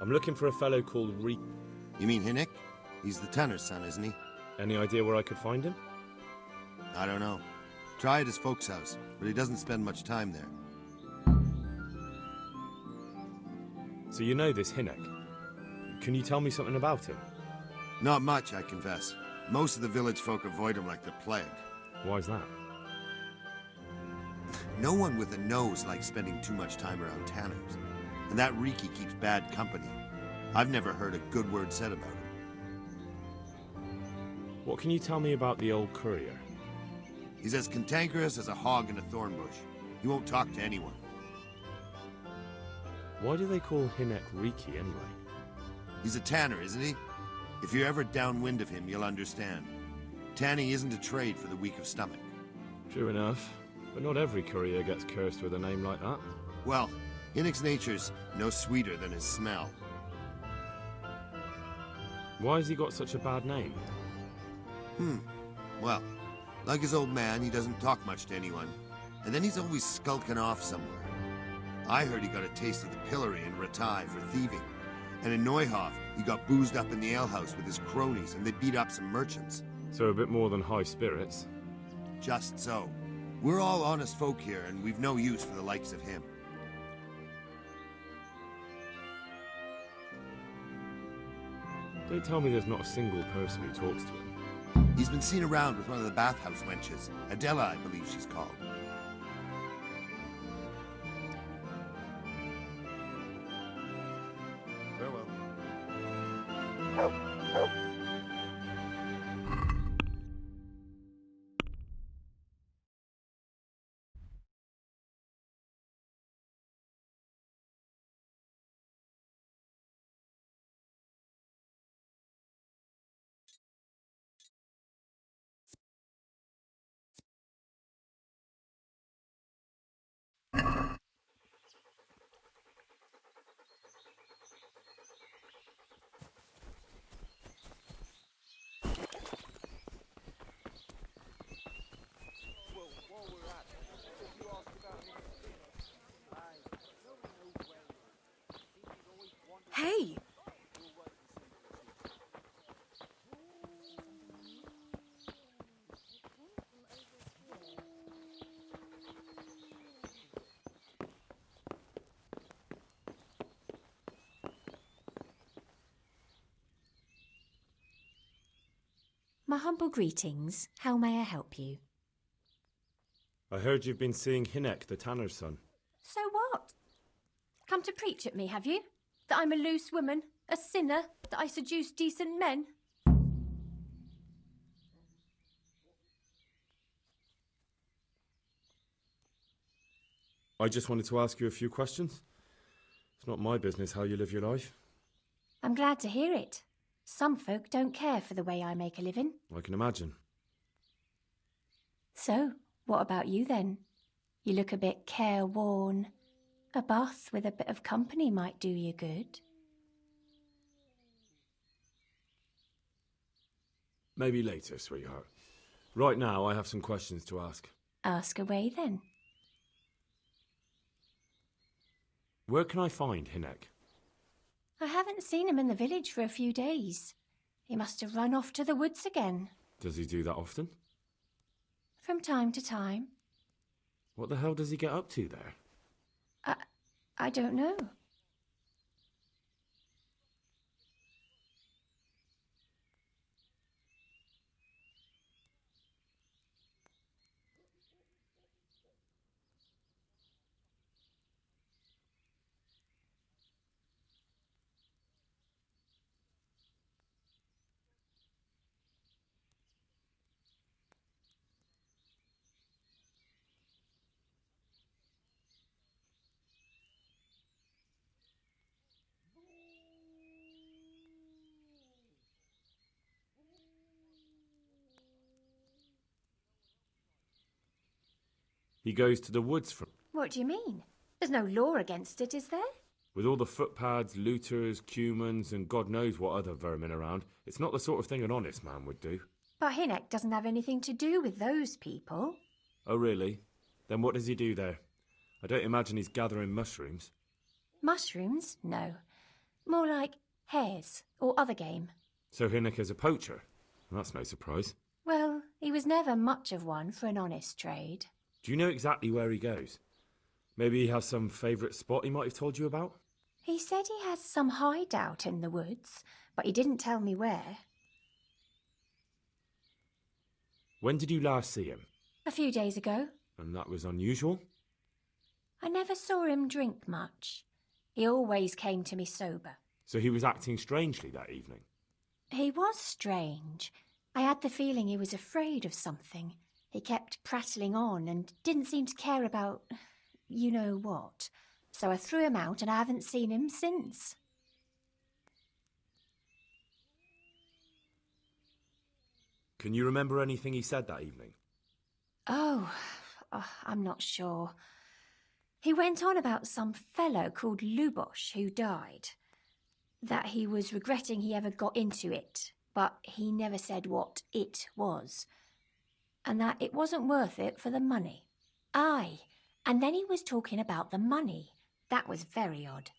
I'm looking for a fellow called Reek. You mean Hinnick? He's the tanner's son, isn't he? Any idea where I could find him? I don't know. Try at his folks' house, but he doesn't spend much time there. So you know this Hinnick. Can you tell me something about him? Not much, I confess. Most of the village folk avoid him like the plague. Why's that? No one with a nose likes spending too much time around tanners. And that Riki keeps bad company. I've never heard a good word said about him. What can you tell me about the old courier? He's as cantankerous as a hog in a thorn bush. He won't talk to anyone. Why do they call Hinnick Riki anyway? He's a tanner, isn't he? If you're ever downwind of him, you'll understand. Tanning isn't a trade for the weak of stomach. True enough, but not every courier gets cursed with a name like that. Well, Hinnick's nature's no sweeter than his smell. Why has he got such a bad name? Well, like his old man, he doesn't talk much to anyone. And then he's always skulking off somewhere. I heard he got a taste of the pillory in Ratai for thieving. And in Neuhof, he got boozed up in the alehouse with his cronies, and they beat up some merchants. So a bit more than high spirits. Just so. We're all honest folk here, and we've no use for the likes of him. Don't tell me there's not a single person who talks to him. He's been seen around with one of the bathhouse wenches. Adela, I believe she's called. Farewell. Hey! My humble greetings. How may I help you? I heard you've been seeing Hinnick, the tanner's son. So what? Come to preach at me, have you? That I'm a loose woman, a sinner, that I seduce decent men? I just wanted to ask you a few questions. It's not my business how you live your life. I'm glad to hear it. Some folk don't care for the way I make a living. I can imagine. So, what about you then? You look a bit careworn. A bath with a bit of company might do you good. Maybe later, sweetheart. Right now, I have some questions to ask. Ask away then. Where can I find Hinnick? I haven't seen him in the village for a few days. He must have run off to the woods again. Does he do that often? From time to time. What the hell does he get up to there? I don't know. He goes to the woods from... What do you mean? There's no law against it, is there? With all the footpads, looters, cumans, and God knows what other vermin around, it's not the sort of thing an honest man would do. But Hinnick doesn't have anything to do with those people. Oh, really? Then what does he do there? I don't imagine he's gathering mushrooms. Mushrooms? No. More like hares or other game. So Hinnock is a poacher? That's no surprise. Well, he was never much of one for an honest trade. Do you know exactly where he goes? Maybe he has some favourite spot he might have told you about? He said he has some hideout in the woods, but he didn't tell me where. When did you last see him? A few days ago. And that was unusual? I never saw him drink much. He always came to me sober. So he was acting strangely that evening? He was strange. I had the feeling he was afraid of something. He kept prattling on and didn't seem to care about you know what. So I threw him out and I haven't seen him since. Can you remember anything he said that evening? Oh, I'm not sure. He went on about some fellow called Lubosh who died. That he was regretting he ever got into it, but he never said what it was. And that it wasn't worth it for the money. Aye, and then he was talking about the money. That was very odd.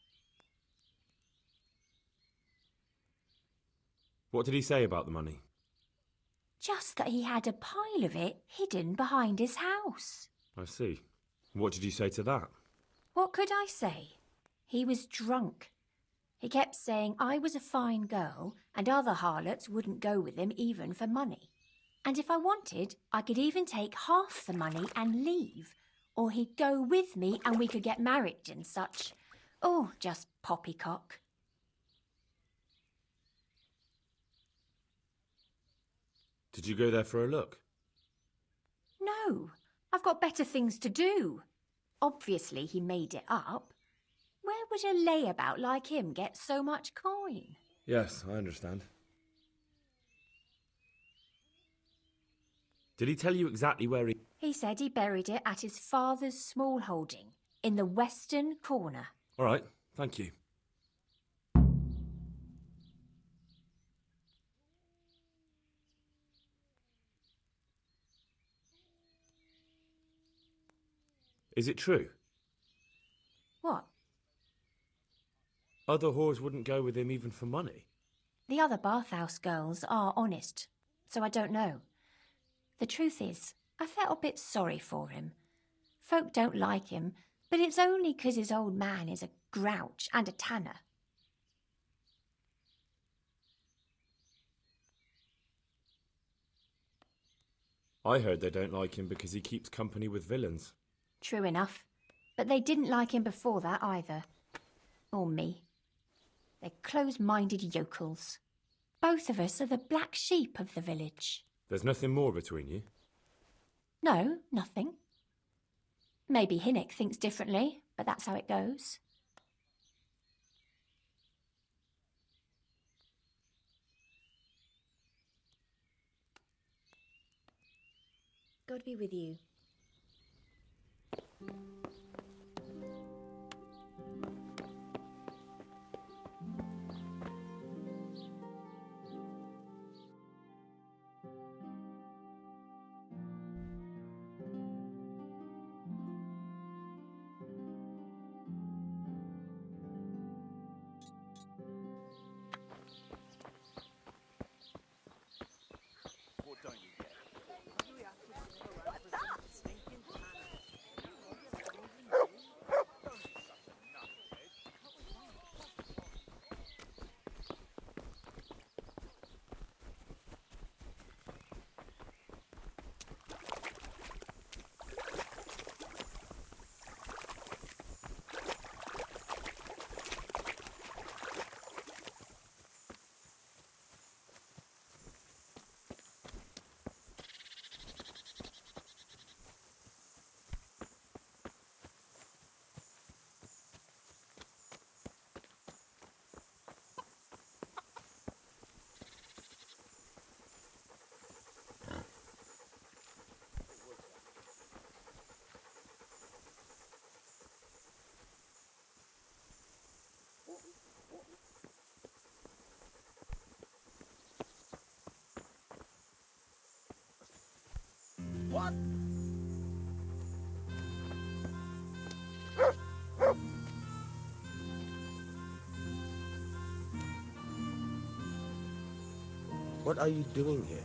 What did he say about the money? Just that he had a pile of it hidden behind his house. I see. What did you say to that? What could I say? He was drunk. He kept saying I was a fine girl and other harlots wouldn't go with him even for money. And if I wanted, I could even take half the money and leave. Or he'd go with me and we could get married and such. Oh, just poppycock. Did you go there for a look? No, I've got better things to do. Obviously he made it up. Where would a layabout like him get so much coin? Yes, I understand. Did he tell you exactly where he... He said he buried it at his father's small holding, in the western corner. All right, thank you. Is it true? What? Other whores wouldn't go with him even for money? The other bathhouse girls are honest, so I don't know. The truth is, I felt a bit sorry for him. Folk don't like him, but it's only 'cause his old man is a grouch and a tanner. I heard they don't like him because he keeps company with villains. True enough, but they didn't like him before that either. Or me. They're close-minded yokels. Both of us are the black sheep of the village. There's nothing more between you? No, nothing. Maybe Hinnock thinks differently, but that's how it goes. God be with you. What are you doing here?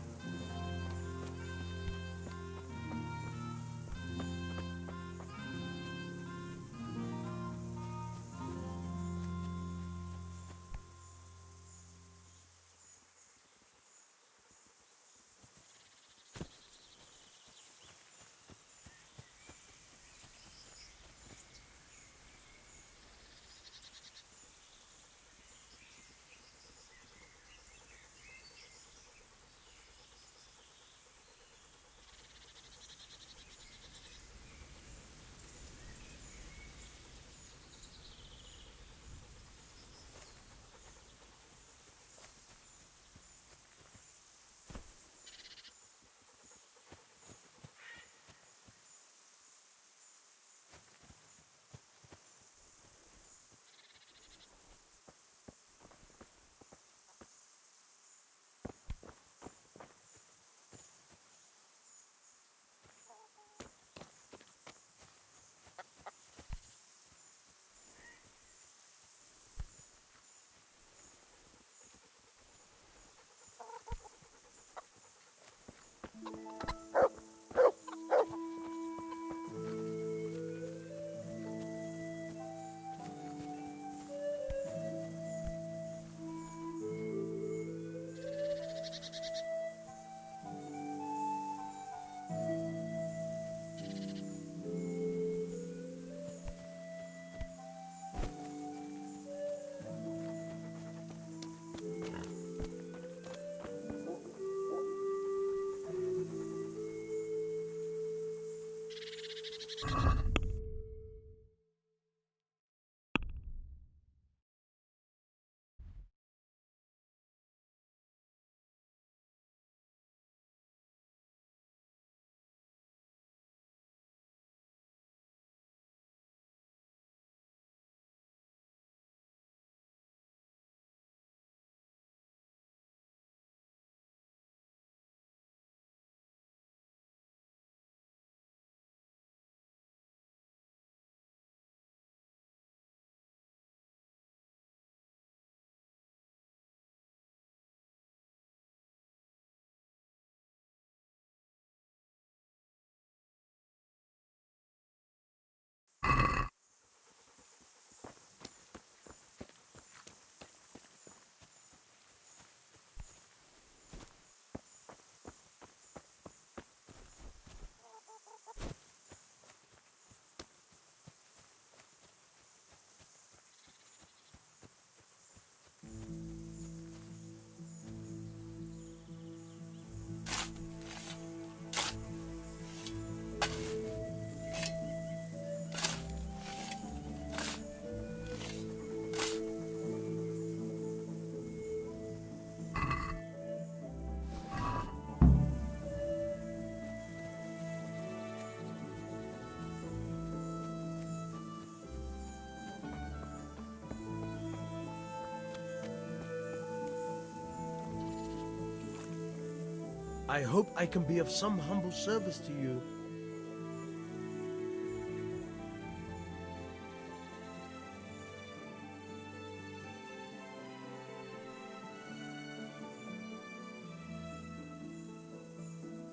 I hope I can be of some humble service to you.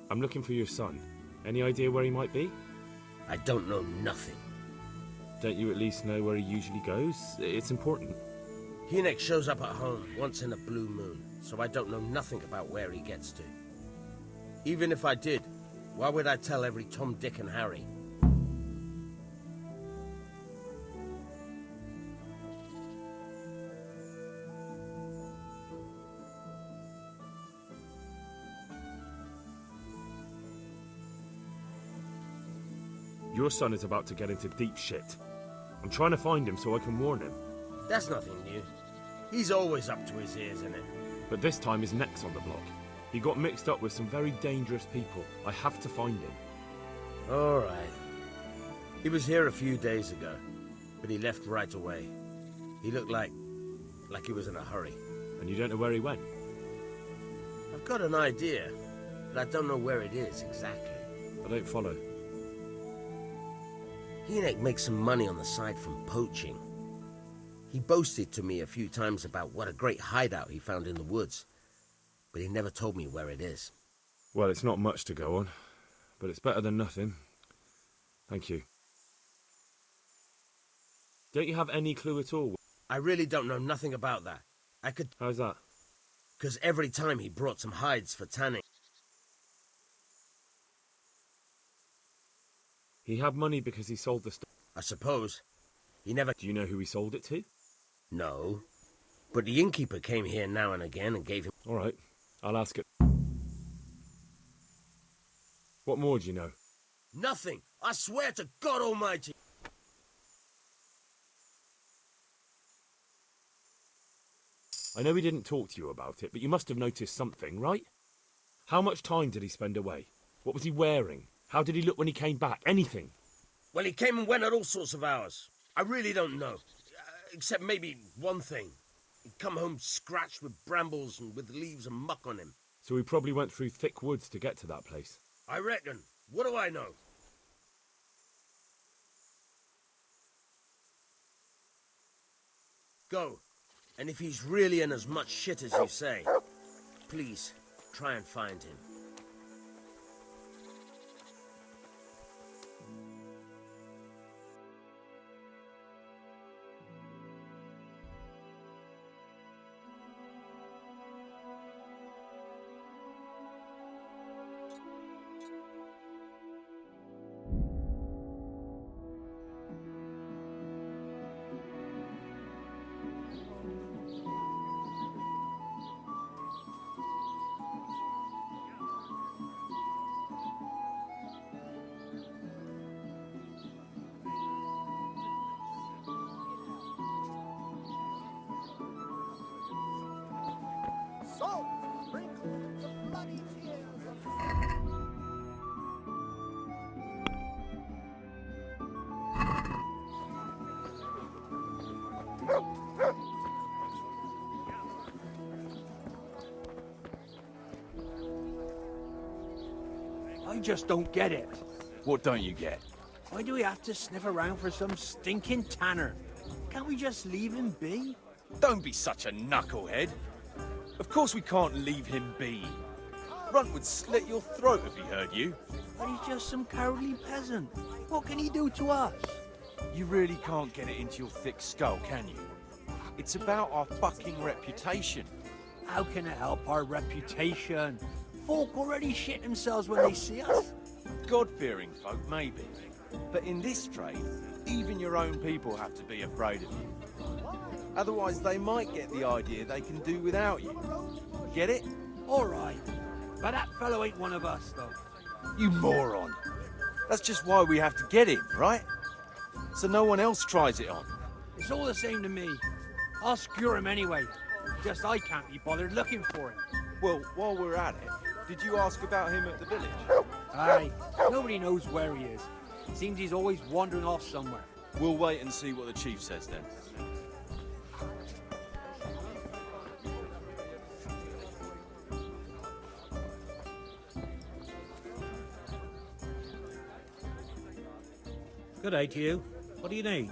I'm looking for your son. Any idea where he might be? I don't know nothing. Don't you at least know where he usually goes? It's important. Hynek shows up at home once in a blue moon, so I don't know nothing about where he gets to. Even if I did, why would I tell every Tom, Dick, and Harry? Your son is about to get into deep shit. I'm trying to find him so I can warn him. That's nothing new. He's always up to his ears in it. But this time his neck's on the block. He got mixed up with some very dangerous people. I have to find him. All right. He was here a few days ago, but he left right away. He looked like he was in a hurry. And you don't know where he went? I've got an idea, but I don't know where it is exactly. I don't follow. Hynek makes some money on the side from poaching. He boasted to me a few times about what a great hideout he found in the woods. but he never told me where it is. Well, it's not much to go on, but it's better than nothing. Thank you. Don't you have any clue at all? I really don't know nothing about that. I could... How's that? Because every time he brought some hides for tanning. He had money because he sold the stuff. I suppose. He never... Do you know who he sold it to? No. But the innkeeper came here now and again and gave him... All right, I'll ask it. What more do you know? Nothing! I swear to God Almighty! I know he didn't talk to you about it, but you must have noticed something, right? How much time did he spend away? What was he wearing? How did he look when he came back? Anything? Well, he came and went at all sorts of hours. I really don't know. Except maybe one thing. He'd come home scratched with brambles and with leaves and muck on him. So he probably went through thick woods to get to that place. I reckon. What do I know? Go. And if he's really in as much shit as you say, please, try and find him. So, sprinkle the bloody tears of... I just don't get it. What don't you get? Why do we have to sniff around for some stinking tanner? Can't we just leave him be? Don't be such a knucklehead. Of course we can't leave him be. Runt would slit your throat if he heard you. But he's just some cowardly peasant. What can he do to us? You really can't get it into your thick skull, can you? It's about our fucking reputation. How can it help our reputation? Folk already shit themselves when they see us. God-fearing folk, maybe. But in this trade, even your own people have to be afraid of you. Otherwise, they might get the idea they can do without you. Get it? All right. But that fellow ain't one of us, though. You moron. That's just why we have to get him, right? So no one else tries it on. It's all the same to me. I'll secure him anyway. Just I can't be bothered looking for him. Well, while we're at it, did you ask about him at the village? Aye. Nobody knows where he is. Seems he's always wandering off somewhere. We'll wait and see what the chief says then. Good day to you. What do you need?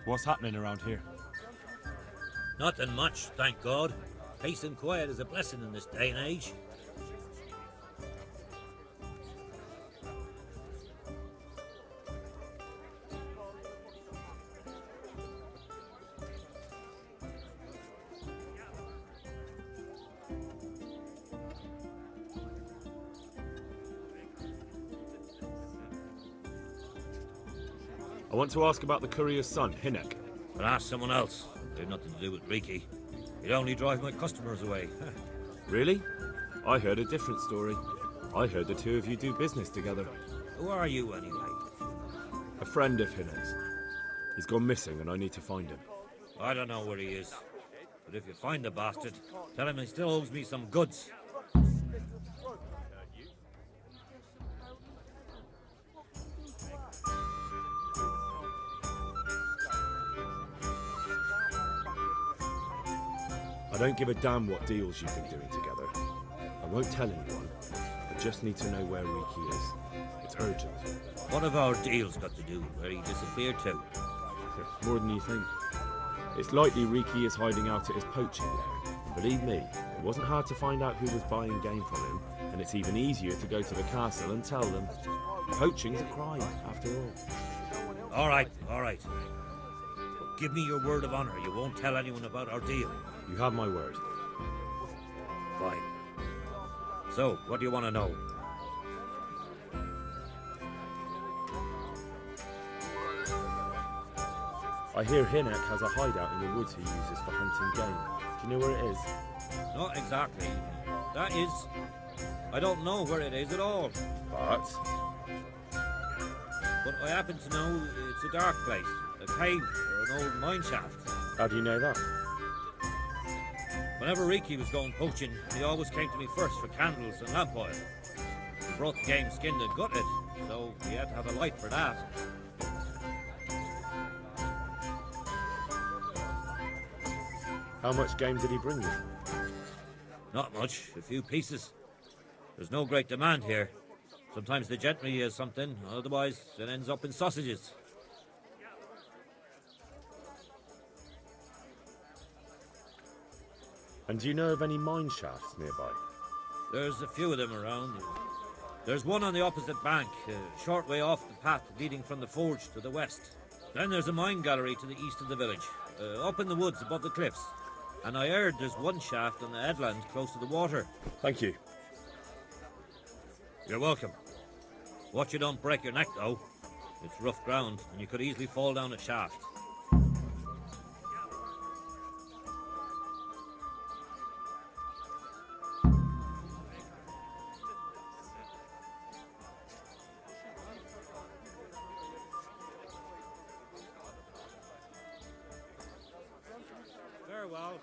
What's happening around here? Nothing much, thank God. Peace and quiet is a blessing in this day and age. I want to ask about the courier's son, Hinnock. But ask someone else. They've nothing to do with Riki. He'd only drive my customers away. Really? I heard a different story. I heard the two of you do business together. Who are you, anyway? A friend of Hinnock's. He's gone missing and I need to find him. I don't know where he is. But if you find the bastard, tell him he still owes me some goods. I don't give a damn what deals you've been doing together. I won't tell anyone. I just need to know where Riki is. It's urgent. What have our deals got to do with where he disappeared to? More than you think. It's likely Riki is hiding out at his poaching lair. And believe me, it wasn't hard to find out who was buying game from him, and it's even easier to go to the castle and tell them. Poaching's a crime, after all. All right. But give me your word of honor you won't tell anyone about our deal. You have my word. Fine. So, what do you want to know? I hear Hinek has a hideout in the woods he uses for hunting game. Do you know where it is? Not exactly. That is... I don't know where it is at all. But I happen to know it's a dark place. A cave or an old mine shaft. How do you know that? Whenever Riki was going poaching, he always came to me first for candles and lamp oil. He brought the game skinned and gutted, so we had to have a light for that. How much game did he bring you? Not much, a few pieces. There's no great demand here. Sometimes the gentry has something, otherwise it ends up in sausages. And do you know of any mine shafts nearby? There's a few of them around. There's one on the opposite bank, a short way off the path leading from the forge to the west. Then there's a mine gallery to the east of the village, up in the woods above the cliffs. And I heard there's one shaft on the headland close to the water. Thank you. You're welcome. Watch you don't break your neck, though. It's rough ground, and you could easily fall down a shaft. Farewell.